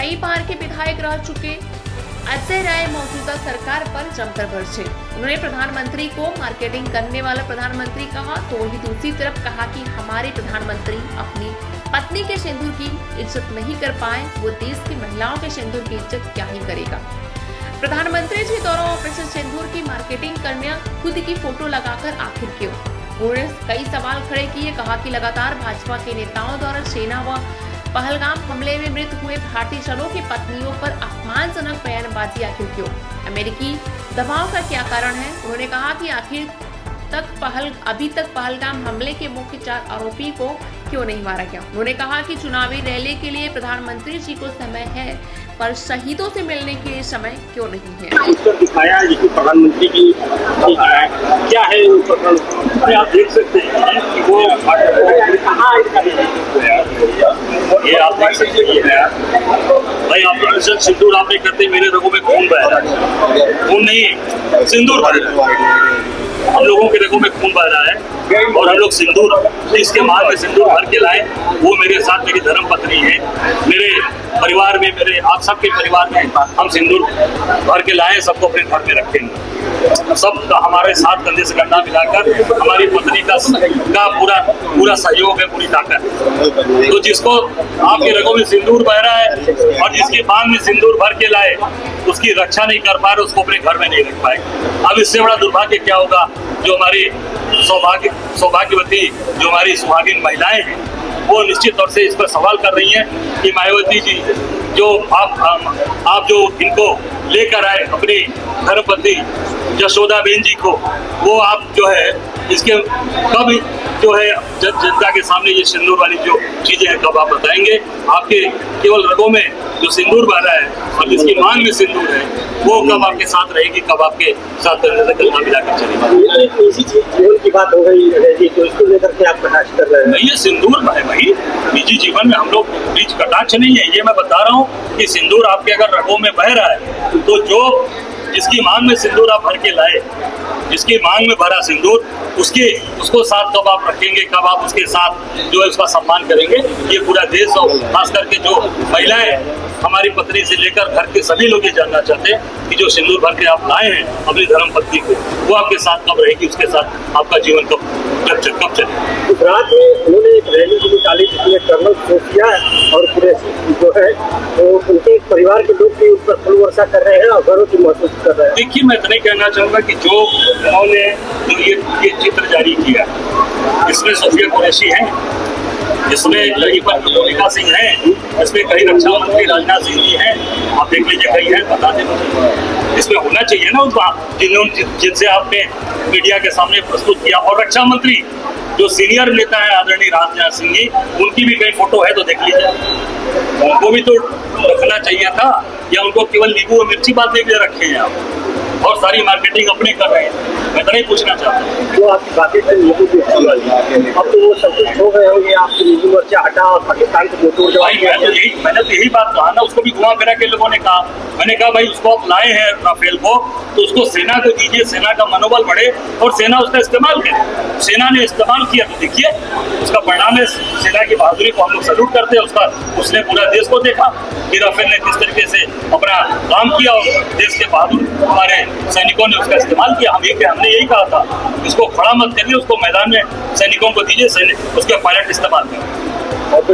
कई बार के विधायक रह चुके अजय राय मौजूदा सरकार पर जमकर बरसे। उन्होंने प्रधानमंत्री को मार्केटिंग करने वाला प्रधानमंत्री कहा, तो वहीं दूसरी तरफ कहा कि हमारे प्रधानमंत्री अपनी पत्नी के सिंदूर की इज्जत नहीं कर पाए, वो देश की महिलाओं के सिंदूर की इज्जत क्या ही करेगा। प्रधानमंत्री जी द्वारा ऑपरेशन सिंदूर की मार्केटिंग करने खुद की फोटो लगाकर आखिर क्यों? उन्होंने कई सवाल खड़े किए, कहा कि लगातार भाजपा के नेताओं द्वारा सेना व पहलगाम हमले में मृत हुए भारतीय जवानों की पत्नियों पर अपमानजनक बयानबाजी आखिर क्यों? अमेरिकी दबाव का क्या कारण है? उन्होंने कहा कि अभी तक पहलगाम हमले के मुख्य 4 आरोपी को क्यों नहीं मारा गया। उन्होंने कहा कि चुनावी रैली के लिए प्रधानमंत्री जी को समय है, पर शहीदों से मिलने के लिए समय क्यों नहीं है। उत्तर दिखाया कि प्रधानमंत्री की क्या है, आप देख सकते हैं कि वो ये आप देख सकते हैं भाई, ऑपरेशन सिंदूर आप नहीं करते, मेरे रगों में खून बह रहा है। खून नहीं, सिंदूर भर रहा है। हम लोगों के रगों में खून बह रहा है और हम लोग सिंदूर इसके मांग में सिंदूर भर के लाए। वो मेरे साथ मेरी धर्म पत्नी है, मेरे परिवार में, मेरे आप सबके परिवार में हम सिंदूर भर के लाए, सबको अपने घर में रखेंगे। सब हमारे साथ कंधे से कंधा मिलाकर हमारी पत्नी का पूरा सहयोग है, पूरी ताकत है। तो जिसको आपके रगों में सिंदूर बह रहा है और जिसकी मांग में सिंदूर भर के लाए, उसकी रक्षा नहीं कर पा रहे, उसको अपने घर में नहीं रख पाए। अब इससे बड़ा दुर्भाग्य क्या होगा, जो हमारी सौभाग्यवती जो हमारी सुहागिन महिलाएं हैं, वो निश्चित तौर से इस पर सवाल कर रही हैं कि मायावती जी जो आप जो इनको लेकर आए अपनी धर्मपत्नी यशोदाबेन जी को, वो आप जो है इसके कब जो है जनता के सामने ये सिंदूर वाली जो चीजें हैं कब आप बताएंगे। आपके केवल रगों में जो सिंदूर बह रहा है और जिसकी मांग में सिंदूर है, वो कब आपके साथ रहेगी, कब आपके साथ कंधे से कंधा मिलाकर चलेगी। इसी जीवन की बात हो गई है, तो इसको लेकर के आप कटाक्ष कर रहे हैं। नहीं, ये सिंदूर है भाई, निजी जीवन में हम लोग बीच कटाक्ष नहीं है। ये मैं बता रहा हूँ कि सिंदूर आपके अगर रगों में बह रहा है, तो जो जिसकी मांग में सिंदूर आप भर के लाए, जिसकी मांग में भरा सिंदूर, उसको साथ कब आप रखेंगे, कब आप उसके साथ जो है उसका सम्मान करेंगे। ये पूरा देश और खास करके जो महिलाएं हमारी पत्नी से लेकर घर के सभी लोग ये जानना चाहते हैं कि जो सिंदूर भर के आप लाए हैं अपनी धर्म पत्नी को, वो आपके साथ कब रहेगी, उसके साथ आपका जीवन कब चलेगा। गुजरात में उन्होंने एक रैली भी निकाली जिसमें कर्नल सोफिया और कुरैशी जो है तो उनके परिवार के लोग भी उस पर फूल वर्षा कर रहे हैं और गर्व की महसूस कर रहे हैं। देखिए, मैं इतना ही कहना चाहूँगा कि जो उन्होंने जो ये चित्र जारी किया, इसमें सोफिया कुरैशी है, इसमें ललीपत मोनिका सिंह है, इसमें कई रक्षा मंत्री राजनाथ सिंह जी हैं, आप देख लीजिए कई है, बता दें मुझे। इसमें होना चाहिए ना उनका, जिनसे आपने मीडिया के सामने प्रस्तुत किया। और रक्षा मंत्री जो सीनियर नेता है आदरणीय राजनाथ सिंह जी, उनकी भी कई फोटो है, तो देख लीजिए। उनको भी तो रखना चाहिए था, या उनको केवल नींबू और मिर्ची बात देकर रखे हैं आप, और सारी मार्केटिंग अपने कर रहे हैं। मैं तो नहीं पूछना चाहता हूँ जो आपकी बातें थे नींबू की, अब तो वो सब कुछ हो गए होंगे, आपकी नींबू मिर्चा हटा और पाकिस्तान को मैंने तो यही बात कहा ना, उसको भी घुमा फिरा के लोगों ने कहा। मैंने कहा भाई उसको आप लाए हैं राफेल को, तो उसको सेना को दीजिए, सेना का मनोबल बढ़े और सेना उसका इस्तेमाल करे। सेना ने इस्तेमाल किया तो देखिए उसका परिणाम है। सेना की बहादुरी को हम लोग सल्यूट करते हैं। उसने पूरा देश को देखा कि राफेल ने किस तरीके से अपना काम किया और देश के बहादुर हमारे सैनिकों ने उसका इस्तेमाल किया। हमने यही कहा था, इसको खड़ा मत करिए, उसको मैदान में सैनिकों को दीजिए, उसके पायलट इस्तेमाल करें।